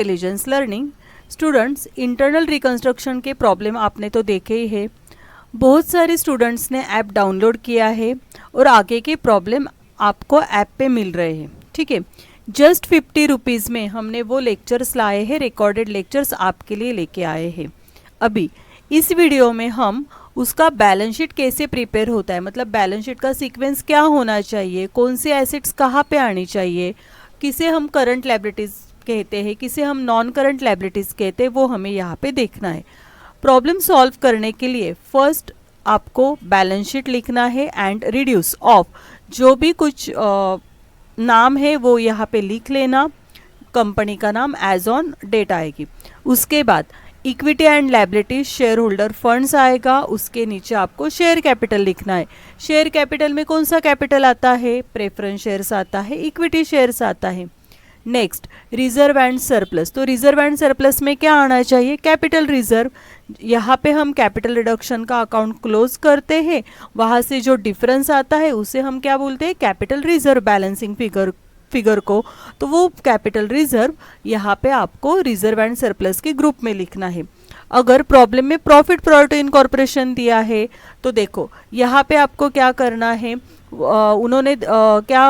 Intelligence learning. Students, internal reconstruction के problem आपने तो देखे ही है। बहुत सारे स्टूडेंट्स ने ऐप डाउनलोड किया है और आगे के प्रॉब्लम आपको ऐप पे मिल रहे हैं। ठीक है, जस्ट 50 रुपीज़ में हमने वो लेक्चर्स लाए हैं, रिकॉर्डेड लेक्चर्स आपके लिए लेके आए हैं। अभी इस वीडियो में हम उसका बैलेंस शीट कैसे प्रिपेयर होता है, मतलब बैलेंस शीट का सीक्वेंस क्या होना चाहिए, कौन से एसेट्स कहाँ पे आनी चाहिए, किसे हम करंट लायबिलिटीज़ कहते हैं, किसे हम नॉन करंट लायबिलिटीज़ कहते हैं, वो हमें यहाँ पे देखना है। प्रॉब्लम सॉल्व करने के लिए फर्स्ट आपको बैलेंस शीट लिखना है एंड रिड्यूस ऑफ जो भी कुछ नाम है वो यहाँ पे लिख लेना, कंपनी का नाम एज ऑन डेट आएगी। उसके बाद equity and liability share holder funds आएगा, उसके नीचे आपको शेयर कैपिटल लिखना है। शेयर कैपिटल में कौन सा कैपिटल आता है, प्रेफरेंस शेयर्स आता है, इक्विटी शेयर्स आता है। नेक्स्ट रिजर्व एंड सरप्लस, तो रिजर्व एंड सरप्लस में क्या आना चाहिए, कैपिटल रिजर्व। यहाँ पे हम कैपिटल रिडक्शन का अकाउंट क्लोज करते हैं, वहाँ से जो डिफरेंस आता है उसे हम क्या बोलते हैं, कैपिटल रिजर्व बैलेंसिंग फिगर को। तो वो कैपिटल रिजर्व यहाँ पे आपको रिजर्व एंड सरप्लस के ग्रुप में लिखना है। अगर प्रॉब्लम में प्रॉफिट प्रायोर टू इनकॉर्पोरेशन दिया है तो देखो यहाँ पे आपको क्या करना है, उन्होंने क्या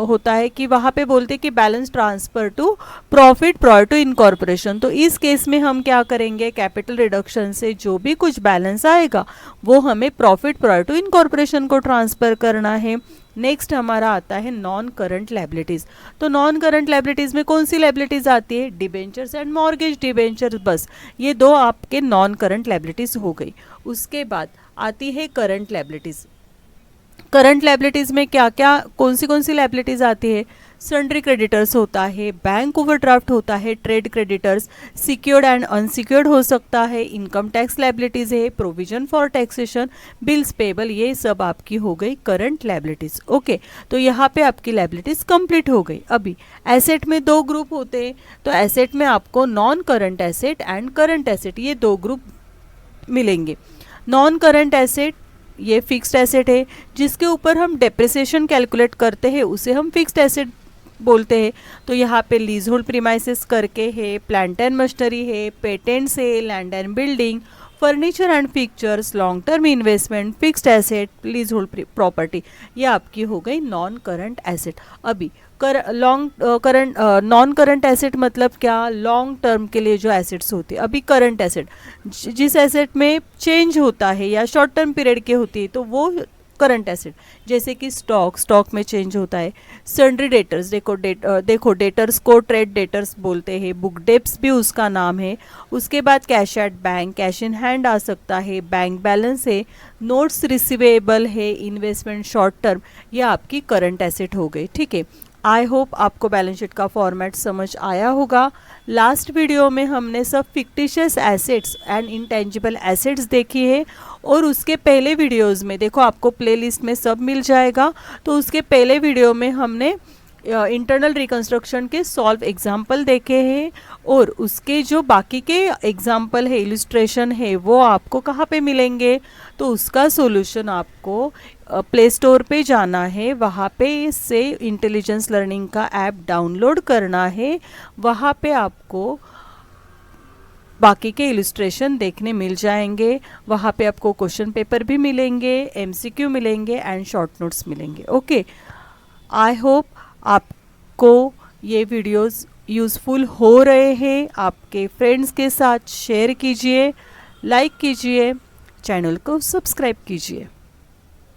होता है कि वहाँ पे बोलते कि balance transfer to profit prior to incorporation. तो इस केस में हम क्या करेंगे, कैपिटल रिडक्शन से जो भी कुछ बैलेंस आएगा वो हमें प्रॉफिट प्रायोर टू इनकॉर्पोरेशन को ट्रांसफर करना है। नेक्स्ट हमारा आता है नॉन करंट लायबिलिटीज़। तो नॉन करंट लायबिलिटीज़ में कौन सी लायबिलिटीज़ आती है, डिबेंचर्स एंड मॉर्गेज डिबेंचर, बस ये दो आपके नॉन करंट लायबिलिटीज़ हो गई। उसके बाद आती है करंट लायबिलिटीज़। करंट लायबिलिटीज़ में क्या क्या कौन सी लायबिलिटीज़ आती है, सन्ड्री क्रेडिटर्स होता है, बैंक ओवरड्राफ्ट होता है, trade creditors, secured and unsecured हो सकता है, इनकम टैक्स लायबिलिटीज़ है, provision for taxation, bills payable, ये सब आपकी हो गई करंट लायबिलिटीज़। ओके, तो यहाँ पे आपकी लायबिलिटीज़ कंप्लीट हो गई। अभी एसेट में दो ग्रुप होते हैं, तो एसेट में आपको non current asset and current asset ये दो ग्रुप मिलेंगे। नॉन करंट एसेट ये फिक्स्ड एसेट है जिसके ऊपर हम डेप्रिसिएशन कैलकुलेट करते हैं, उसे हम फिक्स्ड एसेट बोलते हैं। तो यहाँ पे लीज होल्ड प्रीमाइसेस करके है, प्लांट एंड मशीनरी है, पेटेंट्स है, land and building, furniture and pictures, long term investment, fixed asset, lease hold property, ये आपकी हो गई नॉन करंट एसेट। अभी नॉन करंट एसेट मतलब क्या, लॉन्ग टर्म के लिए जो एसेट्स होते हैं। अभी करंट एसेट जिस एसेट में चेंज होता है या शॉर्ट टर्म पीरियड के होती है तो वो करंट एसेट, जैसे कि स्टॉक में चेंज होता है। सन्ड्री डेटर्स, देखो डेटर्स को ट्रेड डेटर्स बोलते हैं, बुक डेप्स भी उसका नाम है। उसके बाद cash at bank, cash in hand आ सकता है, बैंक बैलेंस है, नोट्स रिसीवेबल है, इन्वेस्टमेंट शॉर्ट टर्म, ये आपकी करंट एसेट हो गई। ठीक है, आई होप आपको बैलेंस शीट का फॉर्मेट समझ आया होगा। लास्ट वीडियो में हमने सब fictitious assets and intangible assets देखी है और उसके पहले वीडियोस में देखो आपको प्लेलिस्ट में सब मिल जाएगा। तो उसके पहले वीडियो में हमने इंटरनल रिकंस्ट्रक्शन के सॉल्व एग्जाम्पल देखे हैं और उसके जो बाकी के एग्जाम्पल है, इलस्ट्रेशन है, वो आपको कहाँ पे मिलेंगे, तो उसका सॉल्यूशन आपको प्ले स्टोर पे जाना है, वहाँ पे से इंटेलिजेंस लर्निंग का ऐप डाउनलोड करना है, वहाँ पे आपको बाकी के इलस्ट्रेशन देखने मिल जाएंगे। वहाँ पे आपको क्वेश्चन पेपर भी मिलेंगे, एमसीक्यू मिलेंगे एंड शॉर्ट नोट्स मिलेंगे। ओके, आई होप आपको ये वीडियोस यूज़फुल हो रहे हैं। आपके फ्रेंड्स के साथ शेयर कीजिए, लाइक कीजिए, चैनल को सब्सक्राइब कीजिए।